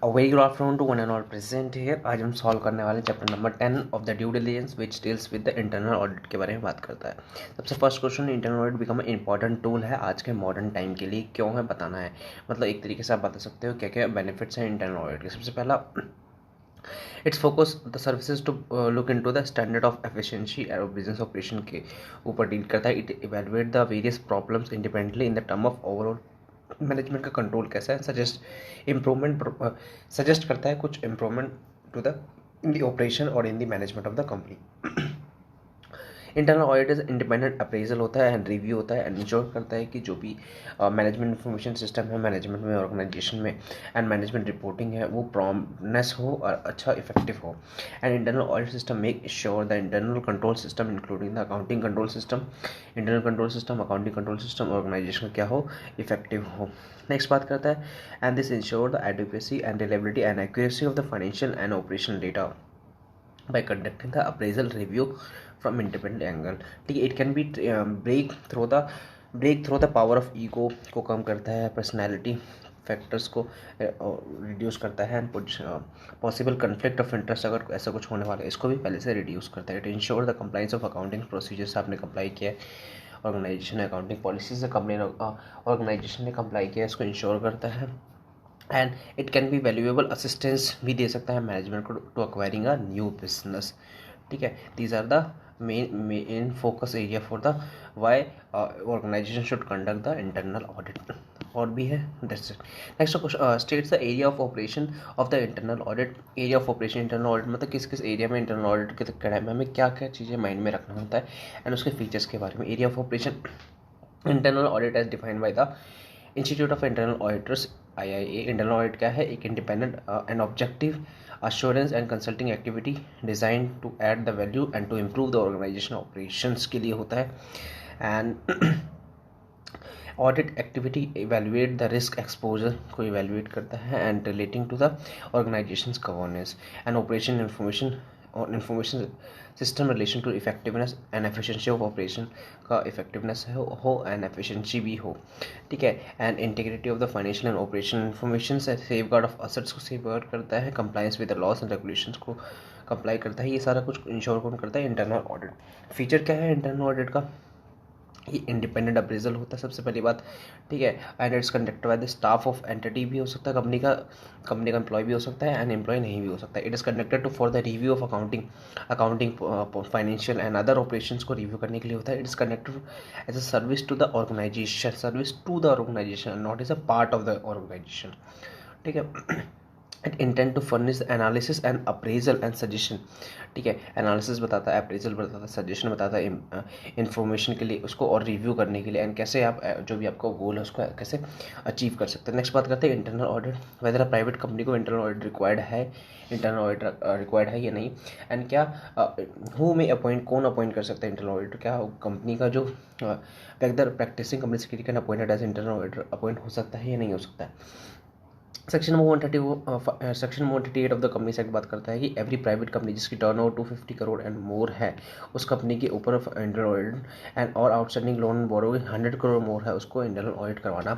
A very good afternoon to one and all present here। आज हम solve करने वाले chapter number 10 of the due diligence which deals with the internal audit के बारे में बात करता है। सबसे first question, internal audit become important tool है आज के मॉडर्न टाइम के लिए, क्यों है बताना है। मतलब एक तरीके से आप बता सकते हो क्या क्या बेनिफिट्स हैं इंटरनल ऑडिट के। सबसे पहला, it's focus the services to look into the standard of efficiency और बिजनेस ऑपरेशन के ऊपर डील करता है। It evaluate the various problems independently in the term of overall management का कंट्रोल कैसा है, सजेस्ट करता है कुछ improvement to the in the operation और in the management of the company. Internal audit is independent appraisal होता है and review होता है एंड इंश्योर करता है कि जो भी मैनेजमेंट इंफॉर्मेशन सिस्टम है मैनेजमेंट में, ऑर्गेनाइजेशन में एंड मैनेजमेंट रिपोर्टिंग है वो प्रॉम्प्टनेस हो और अच्छा इफेक्टिव हो। And internal audit system make sure the internal control system including the accounting control system, internal control system, accounting control system organisation का क्या हो, इफेक्टिव हो। नेक्स्ट बात करता है, and this ensure the adequacy and reliability and accuracy of the financial and operational data by conducting the appraisal review from independent angle। ठीक है, it can be break through the power of ego को कम करता है, personality factors को reduce करता है and possible conflict of interest अगर ऐसा कुछ होने वाला है इसको भी पहले से रिड्यूस करता है। It ensure the compliance of accounting procedure से आपने कंप्लाई किया है, ऑर्गेनाइजेशन ने अकाउंटिंग पॉलिसी से ऑर्गेनाइजेशन ने कंप्लाई किया है, इसको इंश्योर करता है। And it can be valuable assistance भी दे सकता है मैनेजमेंट को to acquiring a new business. ठीक है, these are the main focus area for the why organisation should conduct the internal audit. और भी है, next states the area of operation of the internal audit. Area of operation internal audit मतलब किस किस area में internal audit के time में हमें क्या क्या चीज़ें माइंड में रखना होता है एंड उसके फीचर्स के बारे में। Area of operation internal audit as defined by the institute of internal auditors IIA। Internal audit क्या है, एक independent and objective assurance and consulting activity design to add the value and to improve the organisation operations के लिए होता है। And audit activity evaluate the risk exposure को evaluate करता है and relating to the organisation governance and operation information system relation to effectiveness and efficiency of operation का effectiveness हो and efficiency भी हो। ठीक है, and integrity of the financial and operation information से सेफ गार्ड ऑफ असेट्स को safe guard करता है, compliance with the loss and regulations को कंप्लाई करता है। ये सारा कुछ इंश्योर कौन करता है, इंटरनल ऑडिट। फीचर क्या है इंटरनल ऑडिट का, ये इंडिपेंडेंट अप्रेजल होता है सबसे पहली बात। ठीक है, and it's conducted by the staff of entity भी हो सकता है, कंपनी का एम्प्लॉय भी हो सकता है एंड एम्प्लॉय नहीं भी हो सकता है। It is conducted to for the review of accounting financial and other operations को रिव्यू करने के लिए होता है। It is conducted as a service to the organisation not is a part of the organisation. ठीक है, it intend to furnish analysis and appraisal and suggestion. ठीक है, एनालिसिस बताता है, अप्रेजल बताता है, सजेशन बताता है इंफॉर्मेशन के लिए उसको और रिव्यू करने के लिए एंड कैसे आप जो भी आपका गोल है उसको कैसे अचीव कर सकते हैं। नेक्स्ट बात करते हैं internal audit, whether a private company को internal audit internal audit required है या नहीं, एंड क्या हु में अपॉइंट, कौन अपॉइंट कर सकता है इंटरनल ऑडिटर, क्या कंपनी का जो whether practising company secretary can appointed as internal auditor appoint हो सकता है या नहीं हो सकता है। Section number 138 of the companies act बात करता है कि एवरी प्राइवेट कंपनी जिसकी टर्नओवर 250 करोड़ एंड मोर है उस कंपनी के ऊपर इंटरनल ऑडिट एंड और outstanding loan borrowing 100 crore more है उसको इंटरनल ऑडिट करवाना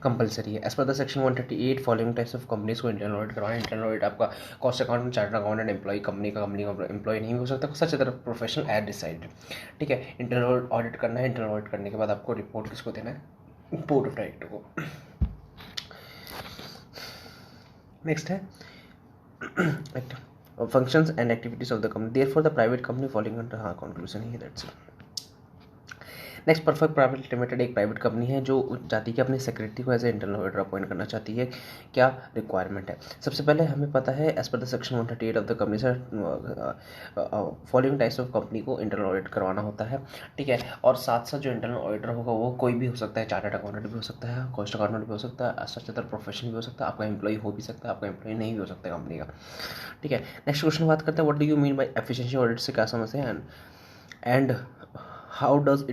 कंपलसरी है। As per the section 138 following types of companies को इंटरनल ऑडिट करवाना। इंटरनल ऑडिट आपका cost accountant, chartered accountant, employ company का एम्प्लॉय नहीं हो सकता, such other professional as decided. ठीक है, इंटरनल ऑडिट करना है, इंटरनल ऑडिट करने के बाद आपको रिपोर्ट किसको देना है, बोर्ड ऑफ डायरेक्टर को। नेक्स्ट है functions and activities of the company, therefore the private company falling under conclusion here, that's it। Next, perfect private limited एक प्राइवेट कंपनी है जो चाहती है कि अपने सेक्रेटरी को as a internal auditor appoint करना चाहती है। क्या रिक्वायरमेंट है, सबसे पहले हमें पता है as per the section 138 of the company से फॉलोइंग टाइप्स ऑफ कंपनी को इंटरनल ऑडिट करवाना होता है। ठीक है, और साथ साथ जो इंटरनल ऑडिटर होगा वो कोई भी हो सकता है, चार्टर्ड अकाउंटेंट भी हो सकता है, कॉस्ट अकाउंटेंट भी हो सकता है, सच अदर प्रोफेशन भी हो सकता है, आपका एम्प्लॉय हो भी सकता है, आपका एम्प्लॉय नहीं भी हो सकता है कंपनी का। ठीक है, नेक्स्ट क्वेश्चन बात करते हैं what do you mean bye efficiency audit से क्या समझते हैं and how does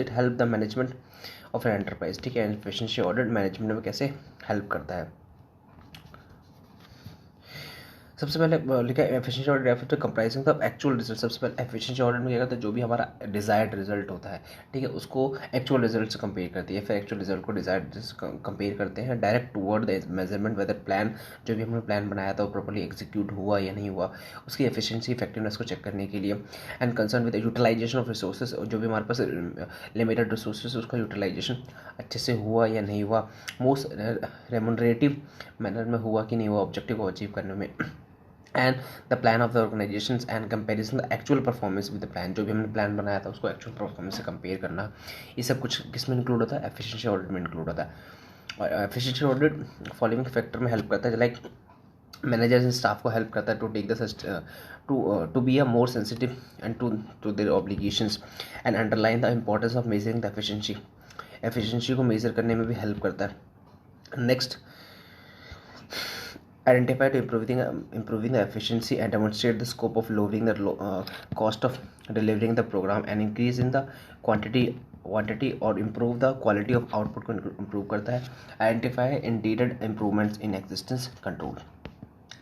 it help the management of an enterprise। ठीक है, एफिशिएंसी ऑडिट मैनेजमेंट में कैसे हेल्प करता है। सबसे पहले लिखा है efficiency audit refer to comprising the actual result. सबसे पहले एफिशिएंसी ऑडिट में क्या करता है, जो भी हमारा डिजायर्ड रिजल्ट होता है, ठीक है, उसको एक्चुअल रिजल्ट से कंपेयर करती है, फिर एक्चुअल रिजल्ट को डिजायर्ड से कंपेयर करते हैं direct toward the measurement whether plan, जो भी हमने प्लान बनाया था वो प्रॉपर्ली एग्जीक्यूट हुआ या नहीं हुआ, उसकी एफिशिएंसी इफेक्टिवनेस को चेक करने के लिए। And concern with utilisation of resources, जो भी हमारे पास लिमिटेड रिसोर्सेज उसका यूटिलाइजेशन अच्छे से हुआ या नहीं हुआ, मोस्ट रेमुनरेटिव मैनर में हुआ कि नहीं हुआ ऑब्जेक्टिव को अचीव करने में। And the plan of the organisation and comparison the actual performance with the plan, जो भी हमने प्लान बनाया था उसको एक्चुअल परफॉर्मेंस से कंपेयर करना, ये सब कुछ किस में इंक्लूड होता है, एफिशिएंसी ऑडिट में इंक्लूड होता है। और एफिशिएंसी ऑडिट फॉलोइंग फैक्टर में हेल्प करता है, लाइक मैनेजर्स एंड स्टाफ को हेल्प करता है to take the to be a more sensitive and to their obligations and underline the importance of measuring the efficiency को मेजर करने में भी हेल्प करता है। Next, identify to improving the efficiency and demonstrate the scope of lowering the cost of delivering the program and increase in the quantity or improve the quality of output को improve करता है। identify intended improvements in existence control।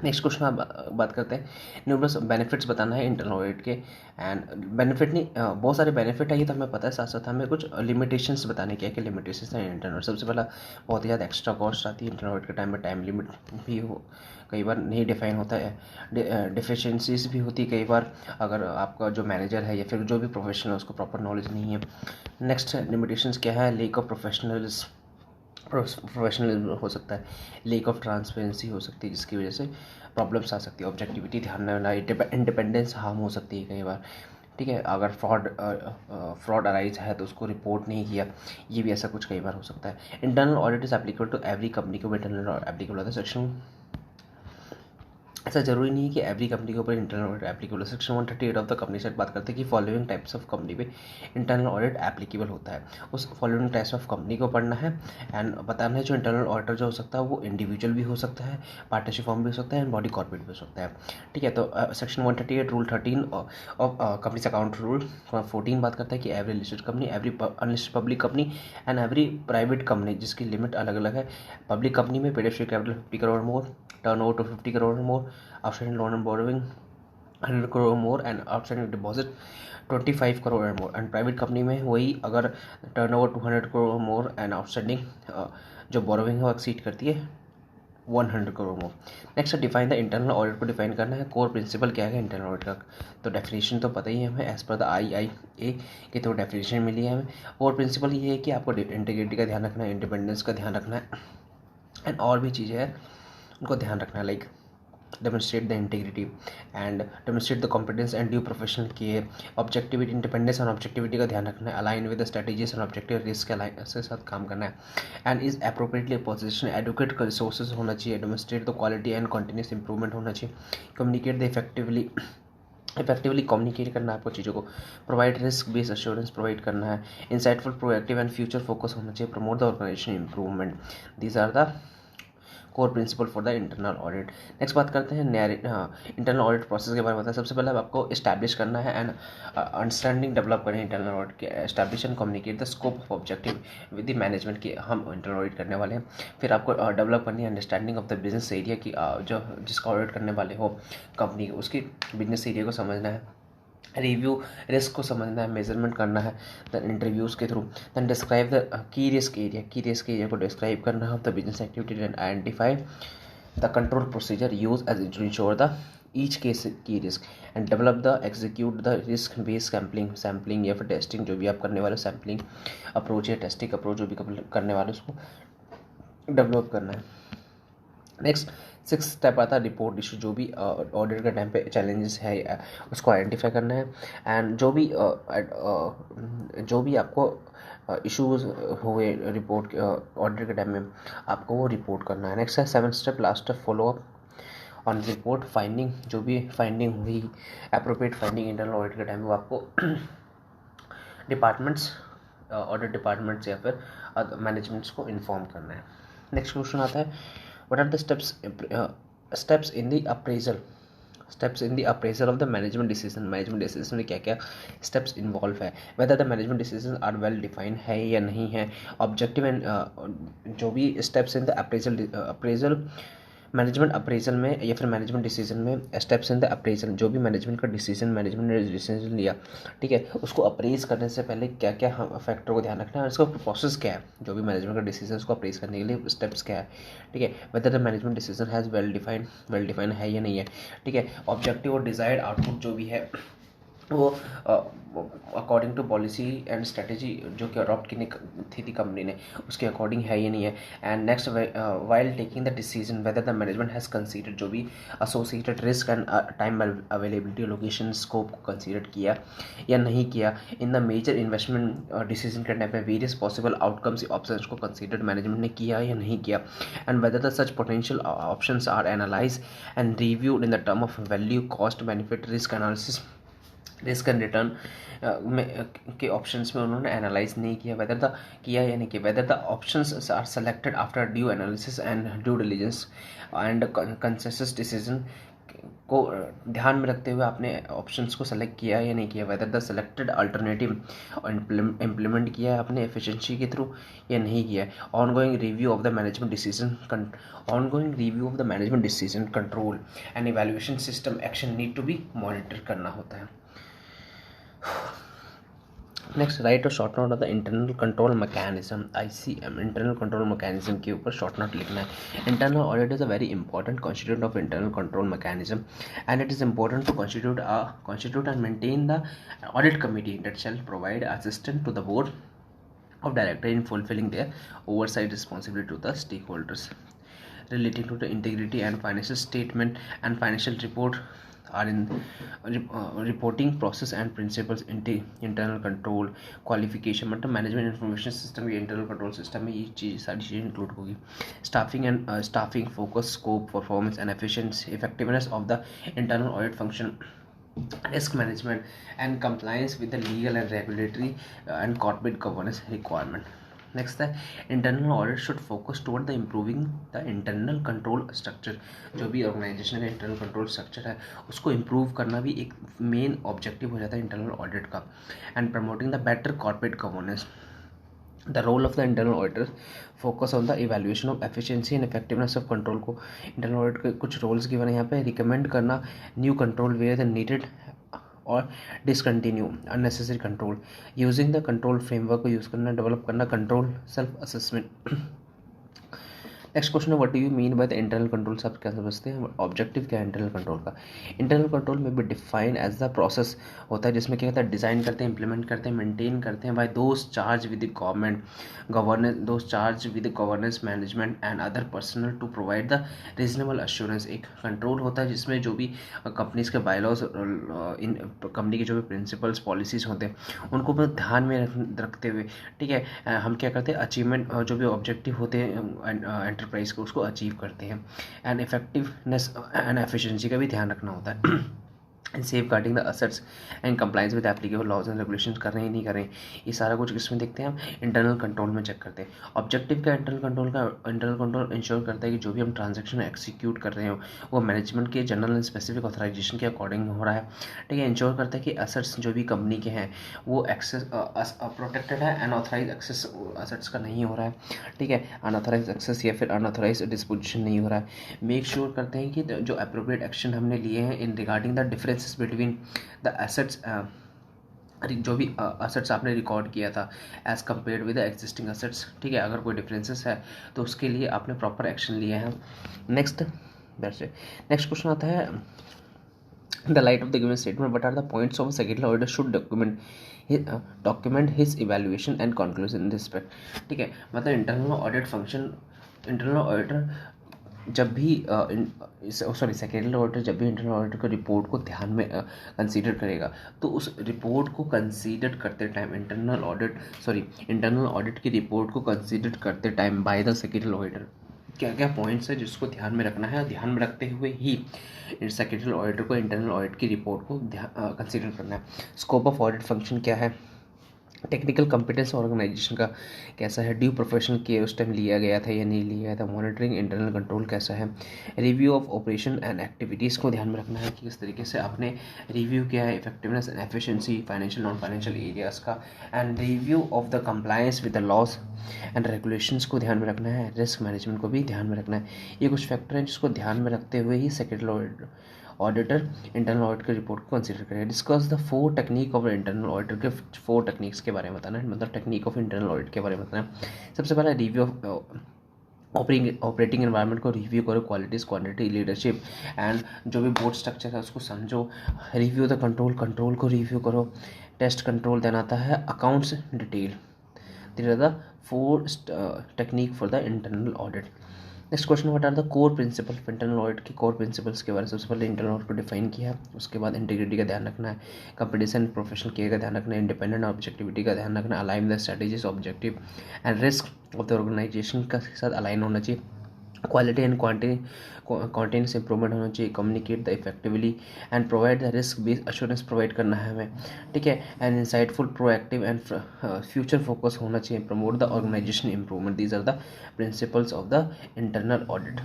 Next question आप बात करते हैं, numerous benefits बताना है internal audit के। एंड बेनिफिट नहीं, बहुत सारे बेनिफिट है ये तो हमें पता है, साथ साथ हमें कुछ लिमिटेशंस बताने क्या क्या लिमिटेशंस हैं इंटरनल। सबसे पहला बहुत ही ज़्यादा एक्स्ट्रा कॉस्ट आती है इंटरनल ऑडिट के टाइम में, टाइम लिमिट भी हो कई बार नहीं डिफाइन होता है, डिफिशेंसीज भी होती है कई बार अगर आपका जो मैनेजर है या फिर जो भी प्रोफेशनल है उसको प्रॉपर नॉलेज नहीं है। नेक्स्ट लिमिटेशंस क्या है, लेक ऑफ प्रोफेशनलिज्म हो सकता है, लेक ऑफ ट्रांसपेरेंसी हो सकती है जिसकी वजह से प्रॉब्लम्स आ सकती है, ऑब्जेक्टिविटी ध्यान में ना, इंडिपेंडेंस हार्म हो सकती है कई बार, ठीक है, अगर फ्रॉड अराइज है तो उसको रिपोर्ट नहीं किया, ये भी ऐसा कुछ कई बार हो सकता है। Internal audit is applicable to every company को इंटरनल एप्लीकेबल होता है। सेक्शन ऐसा जरूरी नहीं है कि एवरी कंपनी के ऊपर इंटरनल ऑडिट एप्लीकेबल है। Section 138 of the company set बात करते हैं कि फॉलोइंग टाइप्स ऑफ कंपनी पे इंटरनल ऑडिट एप्लीकेबल होता है, उस फॉलोइंग टाइप्स ऑफ कंपनी को पढ़ना है एंड बताना है। जो इंटरनल ऑडिटर जो हो सकता है वो इंडिविजुअल भी हो सकता है, पार्टनरशिप फॉर्म भी हो सकता है एंड बॉडी कॉर्पोरेट भी हो सकता है, ठीक है। तो section 138 rule 13 of companies account rule 14 बात करता है कि every listed company, every unlisted public company and every private company जिसकी लिमिट अलग अलग है। पब्लिक कंपनी में paid share capital 50 crore more, turnover to 50 crore more, outstanding loan and borrowing 100 crore or more and outstanding deposit 25 crore or more। And private company में वही अगर turnover 200 crore और more and outstanding जो borrowing है वो exceed करती है 100 crore more. Next, define the internal audit को डिफाइन करना है। कोर प्रिंसिपल क्या है इंटरनल ऑडिट का, तो डेफिनेशन तो पता ही है हमें, एज पर द IIA की तो डेफिनेशन मिली है हमें। कोर प्रिंसिपल ये है कि आपको इंटीग्रिटी का ध्यान रखना है, इंडिपेंडेंस का ध्यान रखना है एंड और भी चीज़ें हैं उनको ध्यान रखना है, like demonstrate the integrity and demonstrate the competence and due professional care, objectivity, independence और objectivity का ध्यान रखना है, align with the strategies and objective, risk alliance के साथ काम करना है and is appropriately position, adequate resources होना चाहिए, demonstrate the quality and continuous improvement होना चाहिए, communicate the इफेक्टिवली कम्युनिकेट करना है आपको चीज़ों को, provide risk based assurance provide करना है, insightful proactive and future focus होना चाहिए, promote the organisation improvement. These are the core principle for the internal audit. Next बात करते हैं इंटरनल ऑडिट प्रोसेस के बारे में। सबसे पहले आपको इस्टेब्लिश करना है एंड अंडरस्टैंडिंग डेवलप करें इंटरनल ऑडिट के, establish and communicate the scope of objective with the management की हम इंटरनल ऑडिट करने वाले हैं। फिर आपको डेवलप करनी है understanding of the business area की, जो जिसका ऑडिट करने वाले हो कंपनी, उसकी बिजनेस एरिया को समझना है, रिव्यू रिस्क को समझना है, मेजरमेंट करना है दैन इंटरव्यूज़ के through, then describe the key risk area को डिस्क्राइब करना है the business activity and identify the control procedure use as to ensure the each case की risk and develop the execute the risk based sampling या फिर testing, जो भी आप करने वाले सैम्पलिंग अप्रोच या टेस्टिंग अप्रोच जो भी करने वाले उसको डेवलप करना है। नेक्स्ट 6 स्टेप आता है रिपोर्ट इशू, जो भी ऑडिट के टाइम पे चैलेंजेस है उसको आइडेंटिफाई करना है एंड जो भी आपको इश्यूज हुए रिपोर्ट ऑडिट के टाइम में आपको वो रिपोर्ट करना है। नेक्स्ट है 7 step last step follow up on report finding, जो भी फाइंडिंग हुई एप्रोप्रिएट फाइंडिंग इंटरनल ऑडिट के टाइम में वो आपको डिपार्टमेंट्स ऑडिट डिपार्टमेंट्स या फिर मैनेजमेंट्स को इन्फॉर्म करना है। नेक्स्ट क्वेश्चन आता है what are the steps in the appraisal of the management decision में क्या क्या steps involve है, whether the management decisions are well defined है या नहीं है, objective and जो भी steps in the appraisal management appraisal में या फिर मैनेजमेंट डिसीजन में स्टेप्स इन द अप्रेजल, जो भी मैनेजमेंट का डिसीजन मैनेजमेंट ने डिसीजन लिया, ठीक है, उसको अप्रेज करने से पहले क्या क्या हम फैक्टर को ध्यान रखना है, उसका प्रोसेस क्या है, जो भी मैनेजमेंट का डिसीजन उसको अप्रेज करने के लिए स्टेप्स क्या है, ठीक है, weather the management decision has well defined है या नहीं है, ठीक है, ऑब्जेक्टिव और डिजायर्ड आउटपुट जो भी है वो according to policy and strategy जो कि अडॉप्ट की थी कंपनी ने, उसके अकॉर्डिंग है या नहीं है। And next, while taking the decision whether the management has considered, जो भी associated risk and time availability location scope को कंसीडर किया या नहीं किया। In the major investment decision के टाइम पे वेरियस पॉसिबल आउटकम्स ऑप्शंस को कंसीडर मैनेजमेंट ने किया या नहीं किया। And whether the such potential options are analyse and reviewed in the term of value cost benefit risk analysis, risk and return में के ऑप्शंस में उन्होंने एनालाइज नहीं किया, वेदर द किया या नहीं किया, whether the options are selected after due analysis and due diligence and consensus decision को ध्यान में रखते हुए आपने ऑप्शंस को सेलेक्ट किया या नहीं किया, whether the selected alternative implement किया है आपने एफिशिएंसी के थ्रू या नहीं किया। Ongoing review of the management decision control and evaluation system action need to be monitor करना होता है। नेक्स्ट, राइट और short note of the internal control mechanism, ICM internal control mechanism के ऊपर शॉर्ट नोट लिखना है। Internal audit is a very important constituent of internal control mechanism and it is important to constitute and maintain the audit committee that shall provide assistance to the board of directors in fulfilling their oversight responsibility to the stakeholders relating to the integrity and financial statement and financial report are in reporting process and principles, internal control qualification, मतलब management information system या internal control system में ये चीज़ सारी चीज़ें include होगी। Staffing focus scope performance and efficiency effectiveness of the internal audit function, risk management and compliance with the legal and regulatory and corporate governance requirement. Next, the internal audit should focus toward the improving the internal control structure, जो भी organisation का internal control structure है उसको improve करना भी एक main objective हो जाता है इंटरनल ऑडिट का। And promoting the better corporate governance, the role of the internal auditor focus on the evaluation of efficiency and effectiveness of control को इंटरनल ऑडिट के कुछ रोल्स गिवन है यहाँ पे। रिकमेंड करना new control where the needed और discontinue unnecessary control, using the control framework को use करना, डेवलप करना control self assessment. Next question है, what do you mean by the internal control, सब क्या समझते हैं, ऑब्जेक्टिव क्या है इंटरनल कंट्रोल का। इंटरनल कंट्रोल में भी डिफाइन एज द प्रोसेस होता है जिसमें क्या होता है, डिज़ाइन करते हैं, इंप्लीमेंट करते हैं, मेंटेन करते हैं by those charge with governance management and other personnel to provide the reasonable assurance. एक कंट्रोल होता है जिसमें जो भी कंपनीज के बायलॉज, इन कंपनी के जो भी प्रिंसिपल्स पॉलिसीज़ होते हैं उनको ध्यान में रखते हुए, ठीक है, हम क्या करते हैं, अचीवमेंट जो भी ऑब्जेक्टिव होते हैं प्राइस को उसको अचीव करते हैं। एंड इफेक्टिवनेस एंड एफिशिएंसी का भी ध्यान रखना होता है। And safeguarding the assets and compliance with applicable laws and regulation कर रहे हैं नहीं कर रहे हैं, ये सारा कुछ किसमें देखते हैं हम, इंटरनल कंट्रोल में चेक करते हैं। ऑब्जेक्टिव का इंटरनल कंट्रोल इंश्योर करता है कि जो भी हम ट्रांजैक्शन एक्सिक्यूट कर रहे हो वो मैनेजमेंट के जनरल एंड स्पेसिफिक ऑथराइजेशन के अकॉर्डिंग हो रहा है, ठीक है। इंश्योर करता है कि असेट्स जो भी कंपनी के हैं वो एक्सेस प्रोटेक्टेड है, अनऑथराइज एक्सेस असेट्स का नहीं हो रहा है, ठीक है, अनऑथराइज एक्सेस या फिर अनऑथराइज डिस्पोजिशन नहीं हो रहा है। मेक श्योर करते हैं कि जो अप्रोप्रिएट एक्शन हमने लिए हैं in regarding the differences between the assets, जो भी असेट्स आपने रिकॉर्ड किया था as compare with the existing assets, ठीक है, अगर कोई डिफरेंसेस है तो उसके लिए आपने प्रॉपर एक्शन लिए हैं। नेक्स्ट क्वेश्चन आता है, the light of the given statement what are the points of secondary auditor should document his evaluation and conclusion in respect, ठीक है, मतलब internal audit function, internal auditor जब भी सेकेंडरी ऑडिटर जब भी इंटरनल ऑडिटर को रिपोर्ट को ध्यान में कंसीडर करेगा तो उस रिपोर्ट को कंसीडर करते टाइम इंटरनल ऑडिट की रिपोर्ट को कंसीडर करते time by the secondary auditor क्या क्या पॉइंट्स है जिसको ध्यान में रखना है, ध्यान में रखते हुए ही सेकेंडरी ऑडिटर को इंटरनल ऑडिट की रिपोर्ट को कंसीडर करना है। स्कोप ऑफ ऑडिट फंक्शन क्या है, टेक्निकल कॉम्पिटेंस ऑर्गेनाइजेशन का कैसा है, ड्यू प्रोफेशनल केयर उस टाइम लिया गया था या नहीं लिया गया था, मॉनिटरिंग इंटरनल कंट्रोल कैसा है, review of operation and activities को ध्यान में रखना है कि किस तरीके से आपने रिव्यू किया है, effectiveness and efficiency financial non financial areas का, and review of the compliance with the laws and regulations को ध्यान में रखना है, रिस्क मैनेजमेंट को भी ध्यान में रखना है। ये कुछ फैक्टर हैं जिसको ध्यान में रखते हुए ही सेक्रेटरी ऑडिटर इंटरनल ऑडिट की रिपोर्ट को कंसीडर करें। Discuss the 4 technique of internal auditor के 4 टेक्निक्स के बारे में बताना है, मतलब टेक्निक ऑफ इंटरनल ऑडिट के बारे में बताना है। सबसे पहला रिव्यू ऑफ ऑपरेटिंग एनवायरनमेंट को रिव्यू करो, क्वालिटीज़ क्वांटिटी लीडरशिप एंड जो भी बोर्ड स्ट्रक्चर है उसको समझो। रिव्यू द कंट्रोल को रिव्यू करो। टेस्ट कंट्रोल देना आता है, accounts detail. These are the 4 technique for the internal audit. Next question, what are the core principle of internal audit के कोर प्रिंसिपल्स के बारे में सबसे पहले इंटरनल ऑडिट को डिफाइन किया है। उसके बाद इंटीग्रिटी का ध्यान रखना है, कंपटीशन प्रोफेशनल केयर का ध्यान रखना है, इंडिपेंडेंट ऑब्जेक्टिविटी का ध्यान रखना है, align the strategies objective and risk of the organisation का साथ अलाइन होना चाहिए, क्वालिटी एंड कॉन्टिन्यूस इंप्रूवमेंट होना चाहिए, communicate the effectively and provide the risk based assurance provide करना है हमें, ठीक है, and insightful proactive and future focus होना चाहिए, promote the organisation improvement. These are the principles of the internal audit.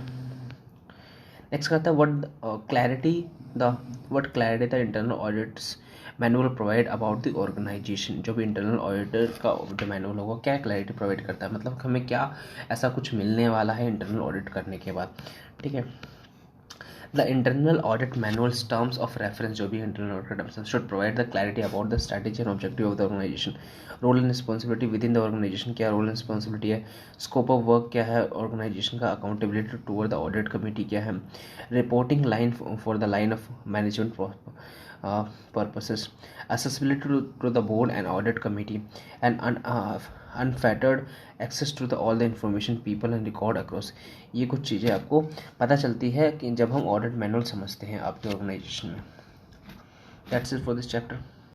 Next कहता है what clarity the internal audits manual provide about the organisation. जो भी इंटरनल ऑडिटर का जो manual होगा क्या क्लैरिटी प्रोवाइड करता है, मतलब हमें क्या ऐसा कुछ मिलने वाला है इंटरनल ऑडिट करने के बाद, ठीक है। The internal audit manual terms of reference, जो भी internal audit terms should provide the clarity about the strategy and objective of the organisation, role and responsibility within the organisation, क्या role and responsibility है, scope of work क्या है organisation का, accountability toward the audit committee क्या है, reporting line for the line of management purposes, accessibility to the board and audit committee, and unfettered access to all the information people and record across। ये कुछ चीज़ें आपको पता चलती है कि जब हम ऑडिट मैनुअल समझते हैं आपके ऑर्गेनाइजेशन में। That's it for this chapter.